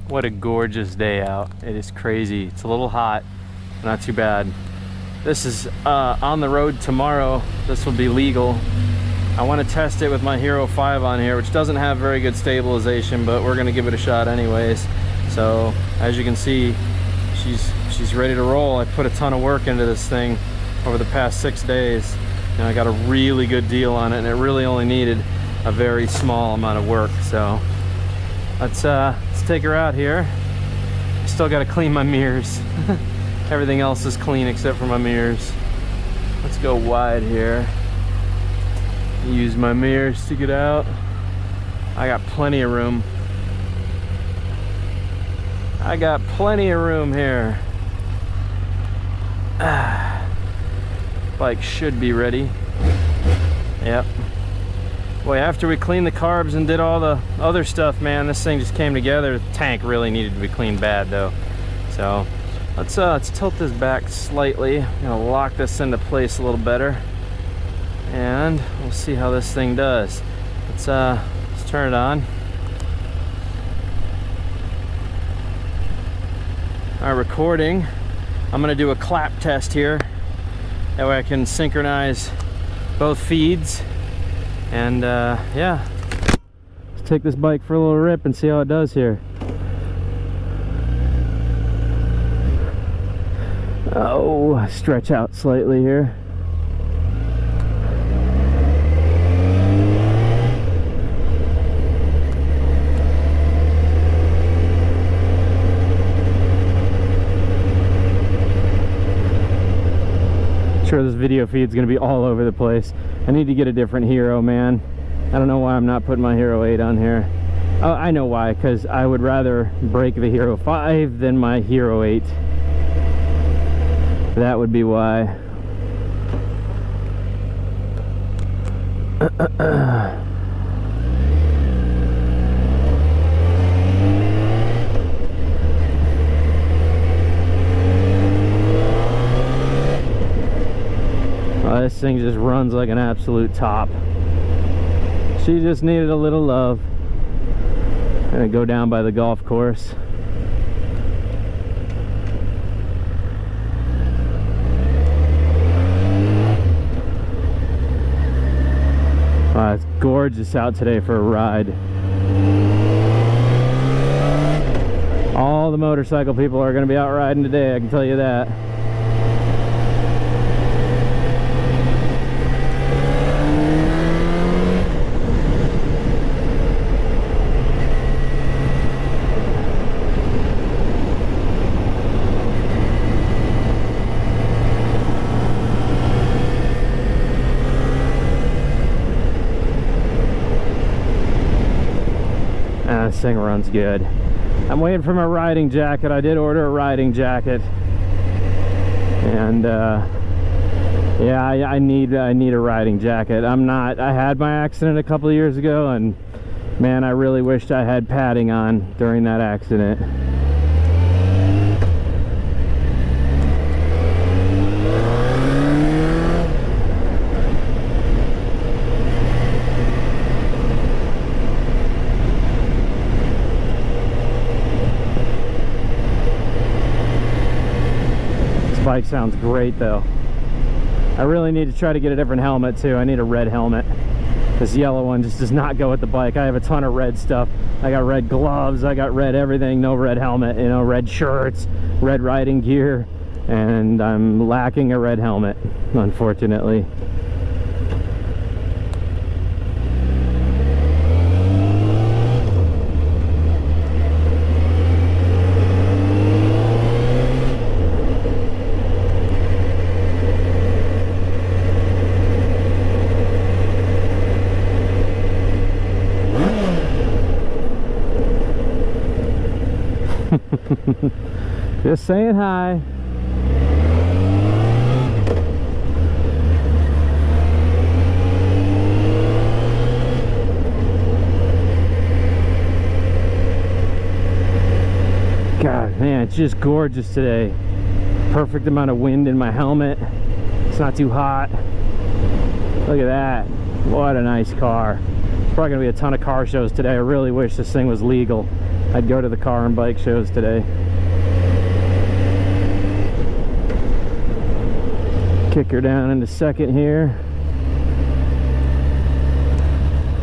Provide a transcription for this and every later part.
What a gorgeous day out. It is crazy. It's a little hot, not too bad. This is on the road tomorrow. This will be legal. I want to test it with my Hero 5 on here, which doesn't have very good stabilization, but we're gonna give it a shot anyways. So as you can see, she's ready to roll. I put a ton of work into this thing over the past 6 days, and I got a really good deal on it, and it really only needed a very small amount of work. So let's take her out here. Still got to clean my mirrors. Everything else is clean except for my mirrors. Let's go wide here. Use my mirrors to get out. I got plenty of room. I got plenty of room here. Bike should be ready. Yep. Boy, after we cleaned the carbs and did all the other stuff, man, this thing just came together. The tank really needed to be cleaned bad though. So let's tilt this back slightly. I'm gonna lock this into place a little better, and we'll see how this thing does. Let's turn it on. All right, recording. I'm gonna do a clap test here. That way I can synchronize both feeds. And yeah, let's take this bike for a little rip and see how it does here. Oh, stretch out slightly here. Sure, this video feed is going to be all over the place. I need to get a different Hero, man. I don't know why I'm not putting my Hero 8 on here. Oh, I know why, because I would rather break the Hero 5 than my Hero 8. That would be why. This thing just runs like an absolute top. She just needed a little love. Gonna go down by the golf course. Wow, it's gorgeous out today for a ride. All the motorcycle people are gonna be out riding today, I can tell you that. This thing runs good. I'm waiting for my riding jacket. I did order a riding jacket, and yeah, I need a riding jacket. I had my accident a couple of years ago, and man, I really wished I had padding on during that accident. Bike sounds great though. I really need to try to get a different helmet too. I need a red helmet. This yellow one just does not go with the bike. I have a ton of red stuff. I got red gloves, I got red everything, no red helmet, you know, red shirts, red riding gear, and I'm lacking a red helmet, unfortunately. Just saying hi. God, man, it's just gorgeous today. Perfect amount of wind in my helmet. It's not too hot. Look at that. What a nice car. Probably gonna be a ton of car shows today. I really wish this thing was legal. I'd go to the car and bike shows today. Kick her down into second here.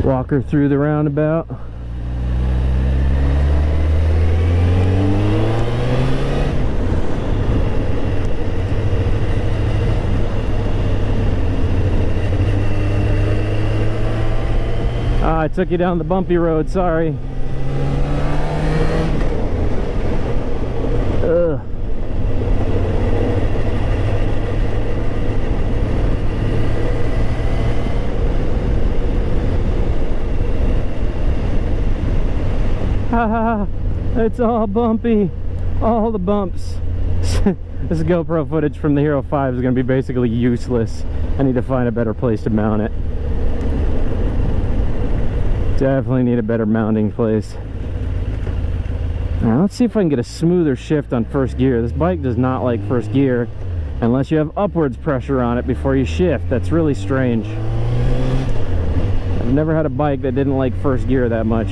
Walk her through the roundabout. I took you down the bumpy road, sorry. Ugh. Haha, it's all bumpy, all the bumps. This GoPro footage from the Hero 5 is going to be basically useless. I need to find a better place to mount it. Definitely need a better mounting place. Now let's see if I can get a smoother shift on first gear. This bike does not like first gear unless you have upwards pressure on it before you shift. That's really strange. I've never had a bike that didn't like first gear that much.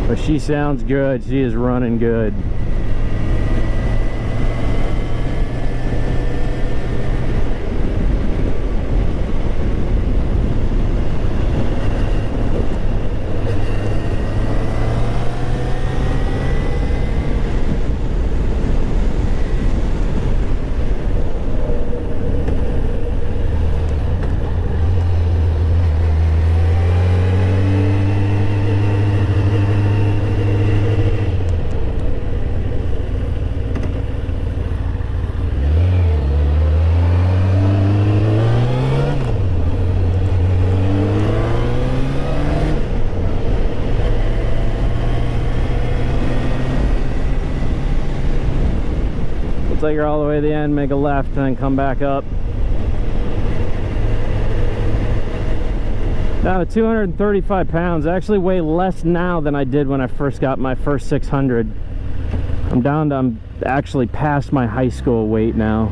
But she sounds good. She is running good. Take her all the way to the end, make a left, and then come back up. Down to 235 pounds. I actually weigh less now than I did when I first got my first 600. I'm actually past my high school weight now.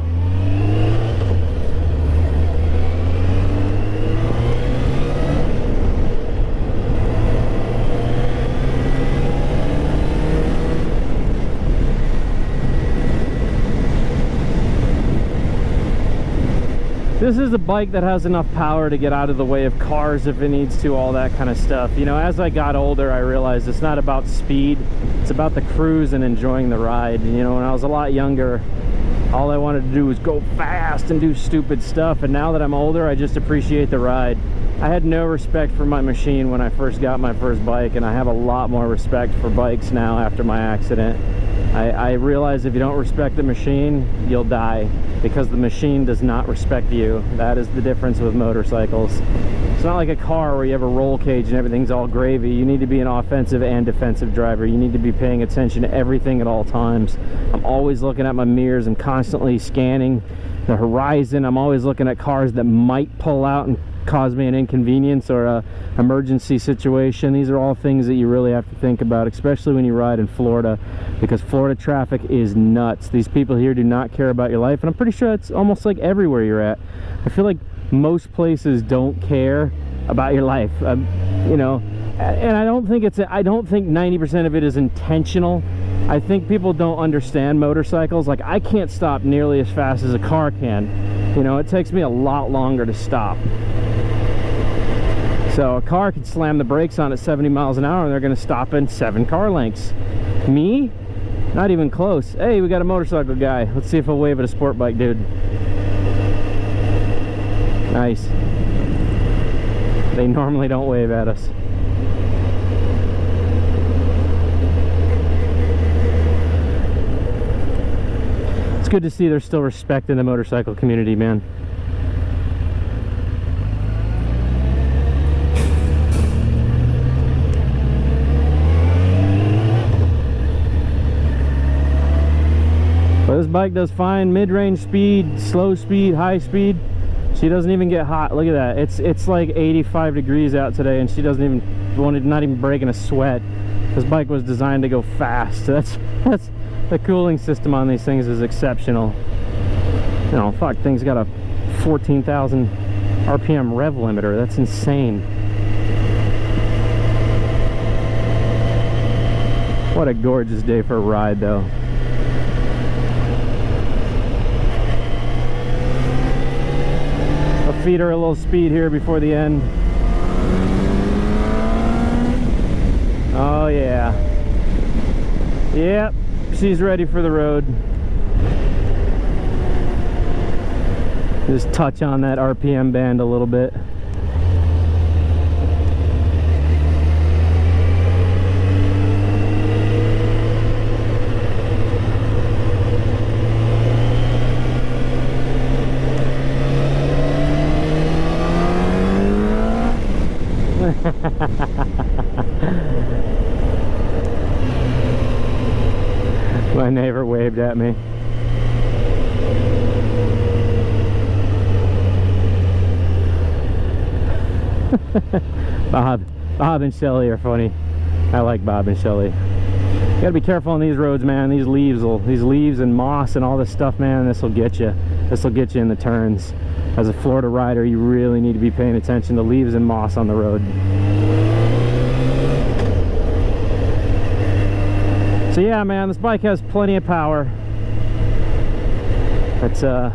This is a bike that has enough power to get out of the way of cars if it needs to, all that kind of stuff. You know, as I got older, I realized it's not about speed, it's about the cruise and enjoying the ride. You know, when I was a lot younger, all I wanted to do was go fast and do stupid stuff, and now that I'm older, I just appreciate the ride. I had no respect for my machine when I first got my first bike, and I have a lot more respect for bikes now after my accident. I realize if you don't respect the machine, you'll die, because the machine does not respect you. That is the difference with motorcycles. It's not like a car where you have a roll cage and everything's all gravy. You need to be an offensive and defensive driver. You need to be paying attention to everything at all times. I'm always looking at my mirrors. I'm constantly scanning the horizon. I'm always looking at cars that might pull out and cause me an inconvenience or a emergency situation. These are all things that you really have to think about, especially when you ride in Florida, because Florida traffic is nuts. These people here do not care about your life, and I'm pretty sure it's almost like everywhere you're at. I feel like most places don't care about your life, you know, and I don't think 90% of it is intentional. I think people don't understand motorcycles. Like, I can't stop nearly as fast as a car can. You know, it takes me a lot longer to stop. So a car can slam the brakes on at 70 miles an hour and they're going to stop in 7 car lengths. Me? Not even close. Hey, we got a motorcycle guy. Let's see if he'll wave at a sport bike dude. Nice. They normally don't wave at us. It's good to see there's still respect in the motorcycle community, man. But this bike does fine mid-range speed, slow speed, high speed. She doesn't even get hot. Look at that. It's like 85 degrees out today, and she doesn't even not even breaking a sweat. This bike was designed to go fast. That's The cooling system on these things is exceptional. You know, fuck, thing's got a 14,000 RPM rev limiter. That's insane. What a gorgeous day for a ride, though. I'll feed her a little speed here before the end. Oh yeah. Yep, she's ready for the road. Just touch on that RPM band a little bit. My neighbor waved at me. Bob and Shelly are funny. I like Bob and Shelly. You gotta be careful on these roads, man. These leaves and moss and all this stuff, man, this will get you. This will get you in the turns. As a Florida rider, you really need to be paying attention to leaves and moss on the road. So yeah, man, this bike has plenty of power. It's a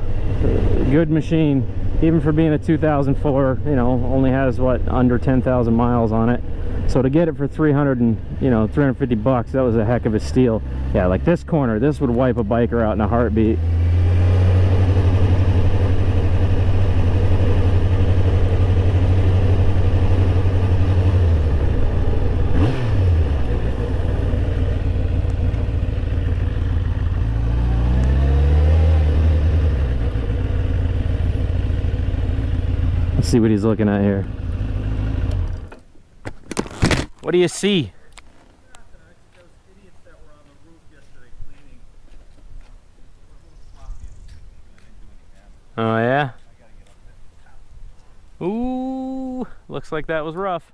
good machine, even for being a 2004. You know, only has what, under 10,000 miles on it. So to get it for 350 bucks, that was a heck of a steal. Yeah, like this corner, this would wipe a biker out in a heartbeat. See what he's looking at here. What do you see? Oh yeah? Ooh, looks like that was rough.